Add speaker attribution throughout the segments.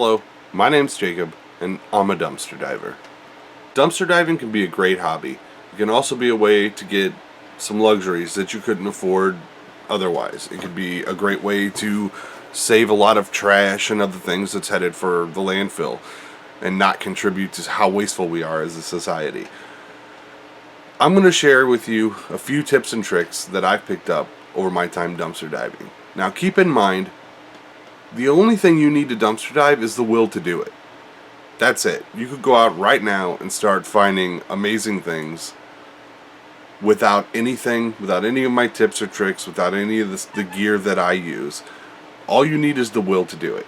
Speaker 1: Hello, my name's Jacob, and I'm a dumpster diver. Dumpster diving can be a great hobby. It can also be a way to get some luxuries that you couldn't afford otherwise. It could be a great way to save a lot of trash and other things that's headed for the landfill and not contribute to how wasteful we are as a society. I'm going to share with you a few tips and tricks that I've picked up over my time dumpster diving. Now keep in mind, the only thing you need to dumpster dive is the will to do it. That's it. You could go out right now and start finding amazing things without anything, without any of my tips or tricks, without any of the gear that I use. All you need is the will to do it.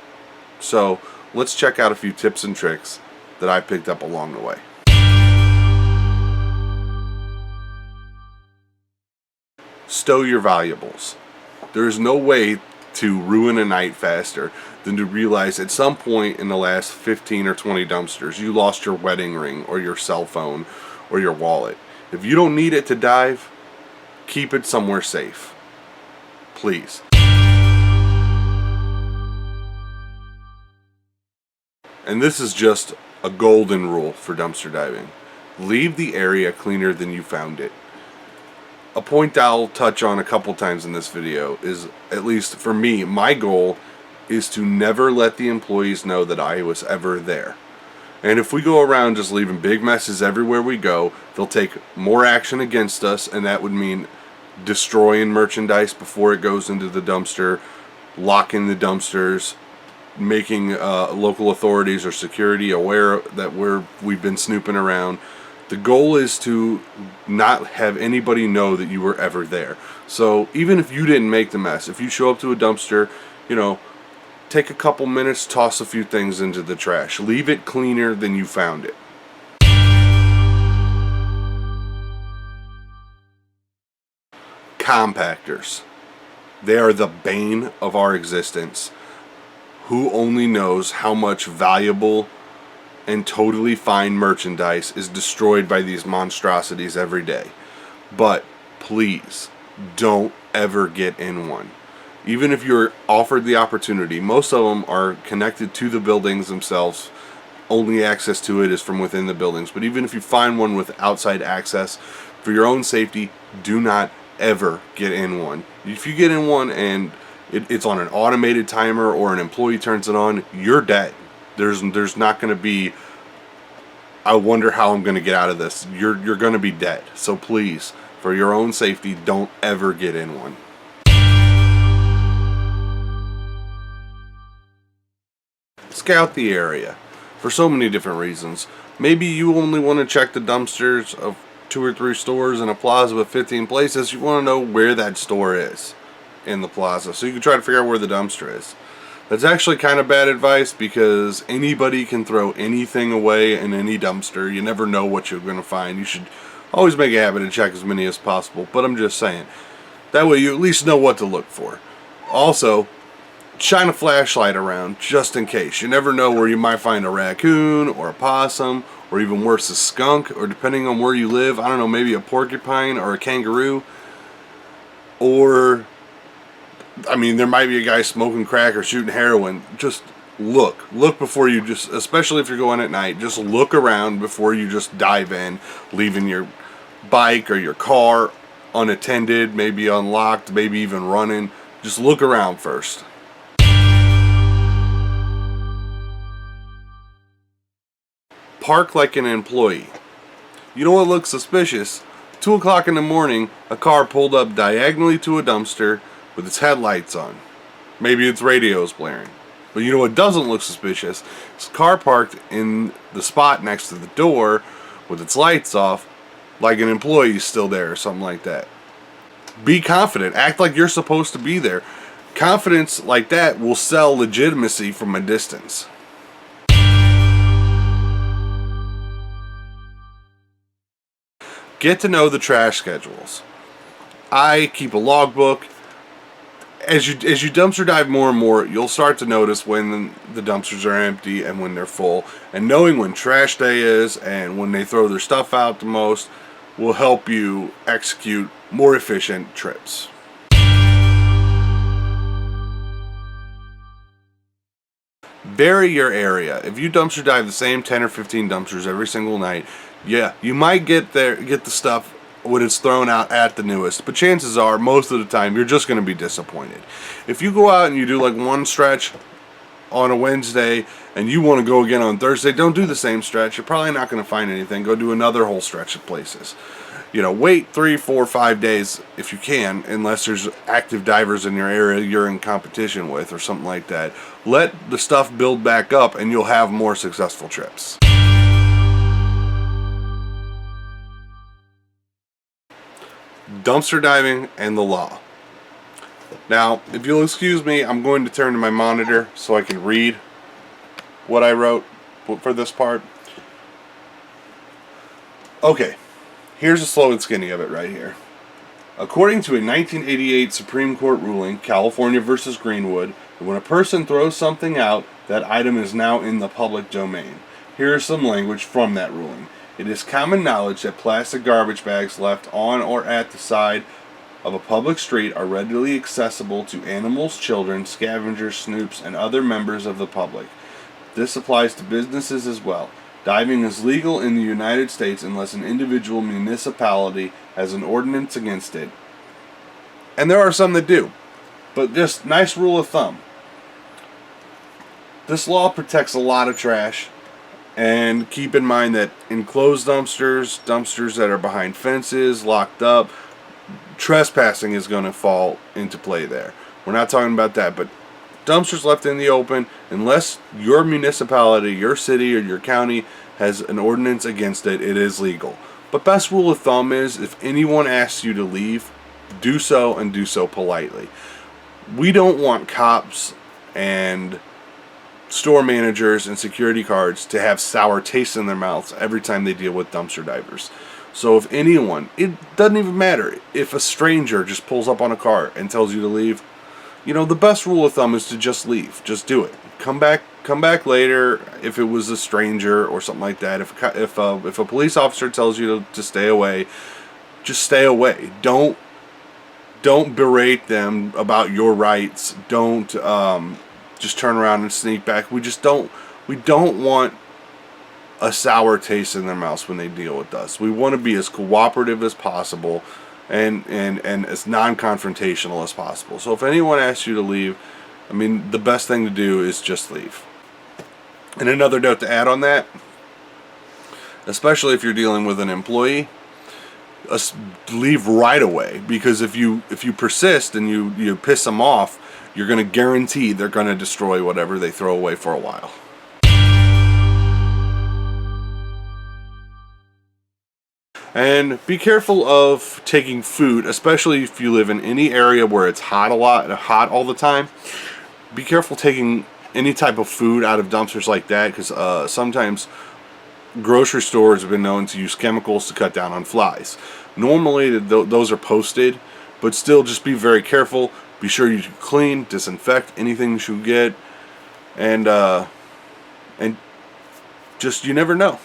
Speaker 1: So let's check out a few tips and tricks that I picked up along the way. Stow your valuables. There is no way to ruin a night faster than to realize at some point in the last 15 or 20 dumpsters you lost your wedding ring or your cell phone or your wallet. If you don't need it to dive, keep it somewhere safe. Please. And this is just a golden rule for dumpster diving. Leave the area cleaner than you found it. A point I'll touch on a couple times in this video is, at least for me, my goal is to never let the employees know that I was ever there. And if we go around just leaving big messes everywhere we go, they'll take more action against us, and that would mean destroying merchandise before it goes into the dumpster, locking the dumpsters, making local authorities or security aware that we've been snooping around. The goal is to not have anybody know that you were ever there. So even if you didn't make the mess, if you show up to a dumpster, take a couple minutes, toss a few things into the trash. Leave it cleaner than you found it. Compactors. They are the bane of our existence. Who only knows how much valuable and totally fine merchandise is destroyed by these monstrosities every day. But please, don't ever get in one. Even if you're offered the opportunity, most of them are connected to the buildings themselves. Only access to it is from within the buildings. But even if you find one with outside access, for your own safety, do not ever get in one. If you get in one and it's on an automated timer or an employee turns it on, you're dead. There's not going to be, I wonder how I'm going to get out of this. You're going to be dead. So please, for your own safety, don't ever get in one. Scout the area for so many different reasons. Maybe you only want to check the dumpsters of 2 or 3 stores in a plaza with 15 places. You want to know where that store is in the plaza, so you can try to figure out where the dumpster is. That's actually kind of bad advice, because anybody can throw anything away in any dumpster. You never know what you're going to find. You should always make a habit to check as many as possible, but I'm just saying, that way you at least know what to look for. Also, shine a flashlight around just in case. You never know where you might find a raccoon or a possum, or even worse, a skunk, or depending on where you live, I don't know, maybe a porcupine or a kangaroo. Or, I mean, there might be a guy smoking crack or shooting heroin. Just look before you especially if you're going at night, just look around before you just dive in, leaving your bike or your car unattended, maybe unlocked, maybe even running. Just look around first. Park like an employee. You know what looks suspicious? 2 o'clock in the morning, a car pulled up diagonally to a dumpster with its headlights on. Maybe its radio's blaring. But you know what doesn't look suspicious? It's a car parked in the spot next to the door with its lights off, like an employee's still there or something like that. Be confident. Act like you're supposed to be there. Confidence like that will sell legitimacy from a distance. Get to know the trash schedules. I keep a logbook. As you dumpster dive more and more, you'll start to notice when the dumpsters are empty and when they're full. And knowing when trash day is and when they throw their stuff out the most will help you execute more efficient trips. vary your area. If you dumpster dive the same 10 or 15 dumpsters every single night, yeah, you might get the stuff when it's thrown out at the newest, but chances are most of the time you're just going to be disappointed. If you go out and you do like one stretch on a Wednesday and you want to go again on Thursday, don't do the same stretch. You're probably not going to find anything. Go do another whole stretch of places. Wait 3, 4, 5 days if you can, unless there's active divers in your area you're in competition with or something like that. Let the stuff build back up and you'll have more successful trips. Dumpster diving and the law. Now, if you'll excuse me, I'm going to turn to my monitor so I can read what I wrote for this part. Okay, here's the slow and skinny of it right here. According to a 1988 Supreme Court ruling, California versus Greenwood, when a person throws something out, that item is now in the public domain. Here is some language from that ruling. It is common knowledge that plastic garbage bags left on or at the side of a public street are readily accessible to animals, children, scavengers, snoops, and other members of the public. This applies to businesses as well. Diving is legal in the United States unless an individual municipality has an ordinance against it. And there are some that do. But just nice rule of thumb. This law protects a lot of trash. And keep in mind that enclosed dumpsters, dumpsters that are behind fences, locked up, trespassing is going to fall into play there. We're not talking about that, but dumpsters left in the open, unless your municipality, your city, or your county has an ordinance against it, it is legal. But best rule of thumb is, if anyone asks you to leave, do so and do so politely. We don't want cops and store managers and security guards to have sour taste in their mouths every time they deal with dumpster divers. So if anyone, it doesn't even matter if a stranger just pulls up on a car and tells you to leave, the best rule of thumb is to just leave. Just do it. Come back later if it was a stranger or something like that. If a police officer tells you to stay away, just stay away. Don't berate them about your rights. Don't just turn around and sneak back. We don't want a sour taste in their mouths when they deal with us. We want to be as cooperative as possible and as non-confrontational as possible. So if anyone asks you to leave, the best thing to do is just leave. And another note to add on that, especially if you're dealing with an employee, leave right away, because if you persist and you piss them off, you're going to guarantee they're going to destroy whatever they throw away for a while. And be careful of taking food, especially if you live in any area where it's hot all the time. Be careful taking any type of food out of dumpsters like that, because sometimes grocery stores have been known to use chemicals to cut down on flies. Normally those are posted, but still just be very careful. Be sure you clean, disinfect anything that you get, and just, you never know.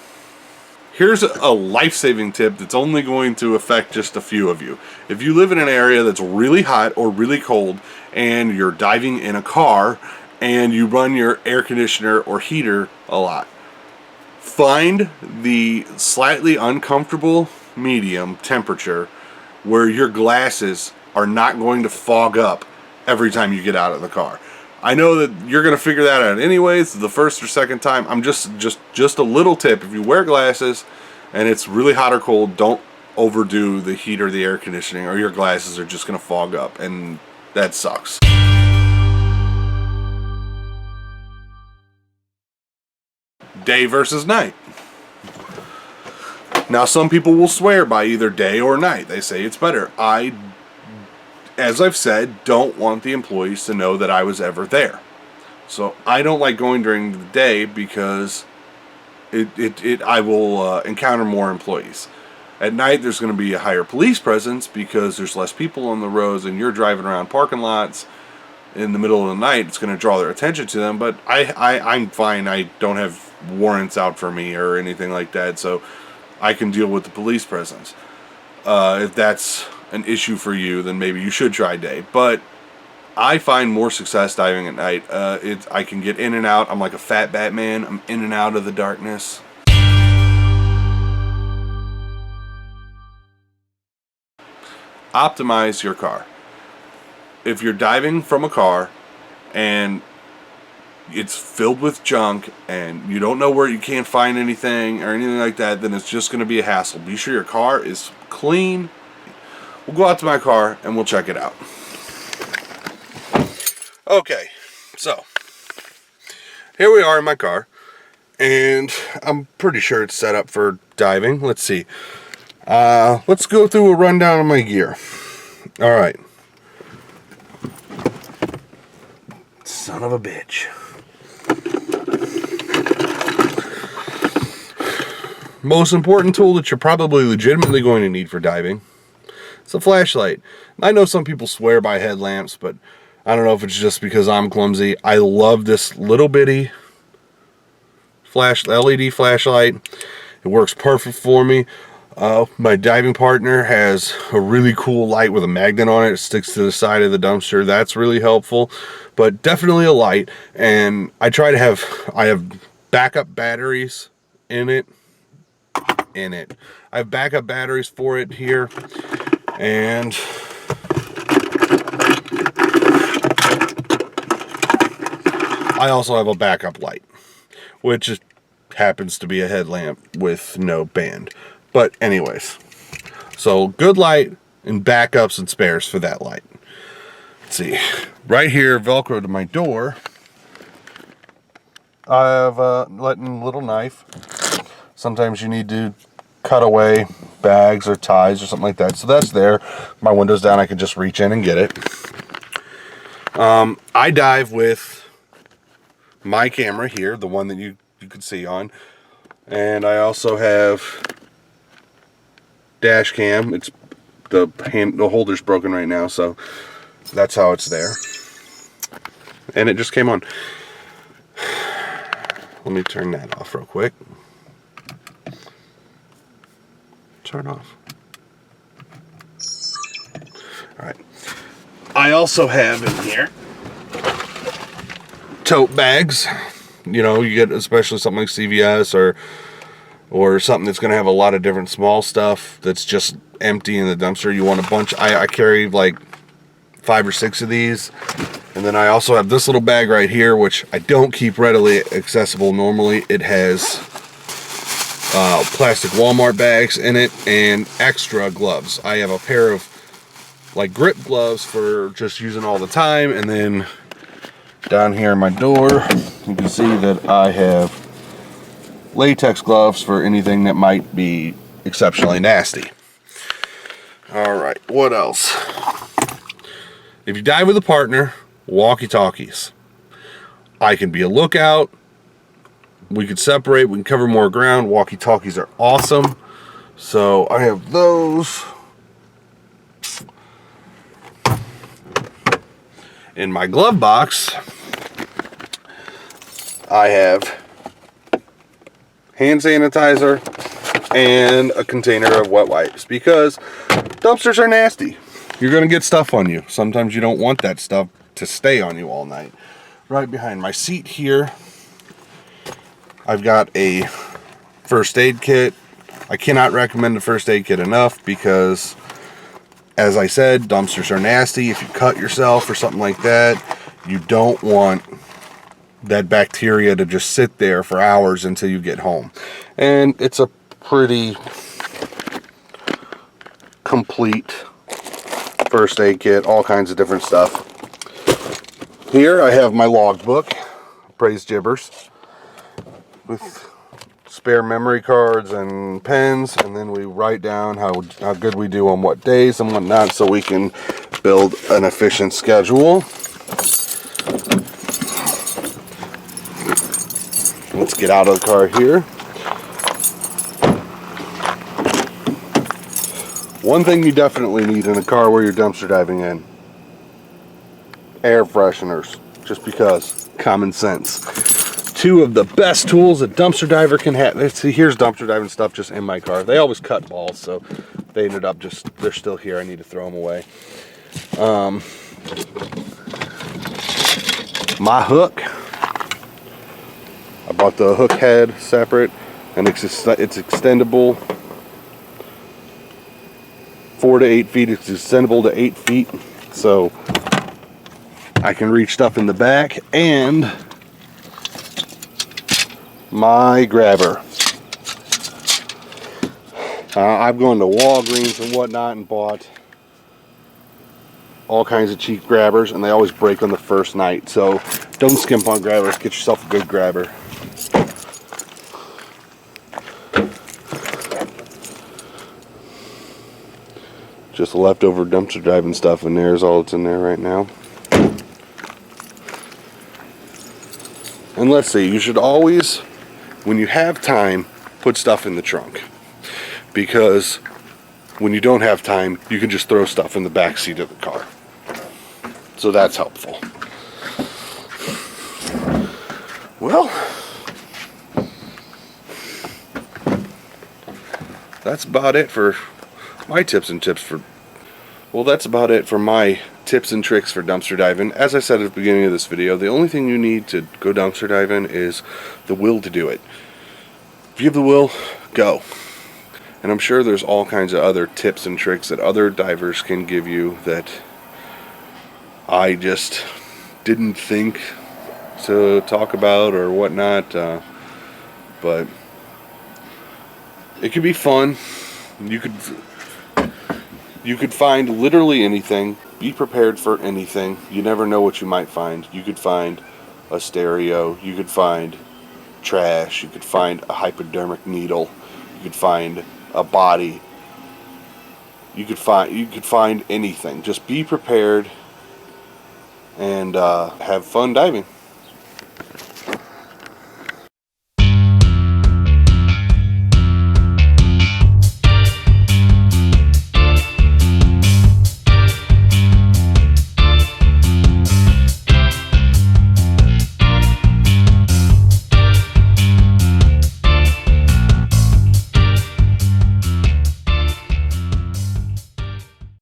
Speaker 1: Here's a life-saving tip that's only going to affect just a few of you. If you live in an area that's really hot or really cold and you're diving in a car and you run your air conditioner or heater a lot, find the slightly uncomfortable medium temperature where your glasses are not going to fog up every time you get out of the car. I know that you're going to figure that out anyways the first or second time. I'm just a little tip. If you wear glasses and it's really hot or cold, don't overdo the heat or the air conditioning, or your glasses are just going to fog up, and that sucks. Day versus night. Now, some people will swear by either day or night. They say it's better. As I've said, don't want the employees to know that I was ever there. So I don't like going during the day because I will encounter more employees. At night, there's going to be a higher police presence because there's less people on the roads, and you're driving around parking lots in the middle of the night. It's going to draw their attention to them, but I'm fine. I don't have warrants out for me or anything like that, so I can deal with the police presence. If that's an issue for you, then maybe you should try day. But I find more success diving at night. I can get in and out. I'm like a fat Batman. I'm in and out of the darkness. Optimize your car. If you're diving from a car and it's filled with junk and you don't know where, you can't find anything or anything like that, then it's just going to be a hassle. Be sure your car is clean. We'll go out to my car and we'll check it out. Okay, so here we are in my car, and I'm pretty sure it's set up for diving. Let's see. Let's go through a rundown of my gear. All right. Son of a bitch. Most important tool that you're probably legitimately going to need for diving. It's a flashlight. I know some people swear by headlamps, but I don't know if it's just because I'm clumsy. I love this little bitty LED flashlight. It works perfect for me. My diving partner has a really cool light with a magnet on it. It sticks to the side of the dumpster. That's really helpful, but definitely a light. And I have backup batteries in it. I have backup batteries for it here, and I also have a backup light, which just happens to be a headlamp with no band. But anyways, so good light and backups and spares for that light. Let's see, right here, Velcro to my door, I have a little knife. Sometimes you need to cut away bags or ties or something like that. So that's there. My window's down, I can just reach in and get it. I dive with my camera here, the one that you can see on. And I also have dash cam. It's the holder's broken right now, so that's how it's there. And it just came on. Let me turn that off real quick. Turn off. Alright. I also have in here tote bags. You know, you get especially something like CVS or something that's going to have a lot of different small stuff that's just empty in the dumpster. You want a bunch. I carry like 5 or 6 of these. And then I also have this little bag right here, which I don't keep readily accessible normally. It has plastic Walmart bags in it and extra gloves. I have a pair of like grip gloves for just using all the time, and then down here in my door you can see that I have latex gloves for anything that might be exceptionally nasty. Alright, what else? If you dive with a partner, walkie-talkies. I can be a lookout. We could separate, we can cover more ground. Walkie-talkies are awesome. So I have those. In my glove box, I have hand sanitizer and a container of wet wipes, because dumpsters are nasty. You're going to get stuff on you. Sometimes you don't want that stuff to stay on you all night. Right behind my seat here, I've got a first aid kit. I cannot recommend the first aid kit enough because, as I said, dumpsters are nasty. If you cut yourself or something like that, you don't want that bacteria to just sit there for hours until you get home. And it's a pretty complete first aid kit, all kinds of different stuff. Here I have my logbook, Praise Gibbers, with spare memory cards and pens, and then we write down how good we do on what days and whatnot, so we can build an efficient schedule. Let's get out of the car here. One thing you definitely need in a car where you're dumpster diving in: air fresheners. Just because. Common sense. 2 of the best tools a dumpster diver can have. See, here's dumpster diving stuff just in my car. They always cut balls, so they ended up they're still here. I need to throw them away. My hook. I bought the hook head separate, and it's extendable 4 to 8 feet. It's extendable to 8 feet, so I can reach stuff in the back. And my grabber. I've gone to Walgreens and whatnot and bought all kinds of cheap grabbers, and they always break on the first night. So don't skimp on grabbers. Get yourself a good grabber. Just leftover dumpster diving stuff in there is all that's in there right now. And let's see, you should always, when you have time, put stuff in the trunk. Because when you don't have time, you can just throw stuff in the back seat of the car. So that's helpful. Well, that's about it for my tips and tricks for dumpster diving. As I said at the beginning of this video, the only thing you need to go dumpster diving is the will to do it. If you have the will, go. And I'm sure there's all kinds of other tips and tricks that other divers can give you that I just didn't think to talk about or whatnot, but it could be fun. You could find literally anything. Be prepared for anything. You never know what you might find. You could find a stereo. You could find trash. You could find a hypodermic needle. You could find a body. You could find anything. Just be prepared and have fun diving.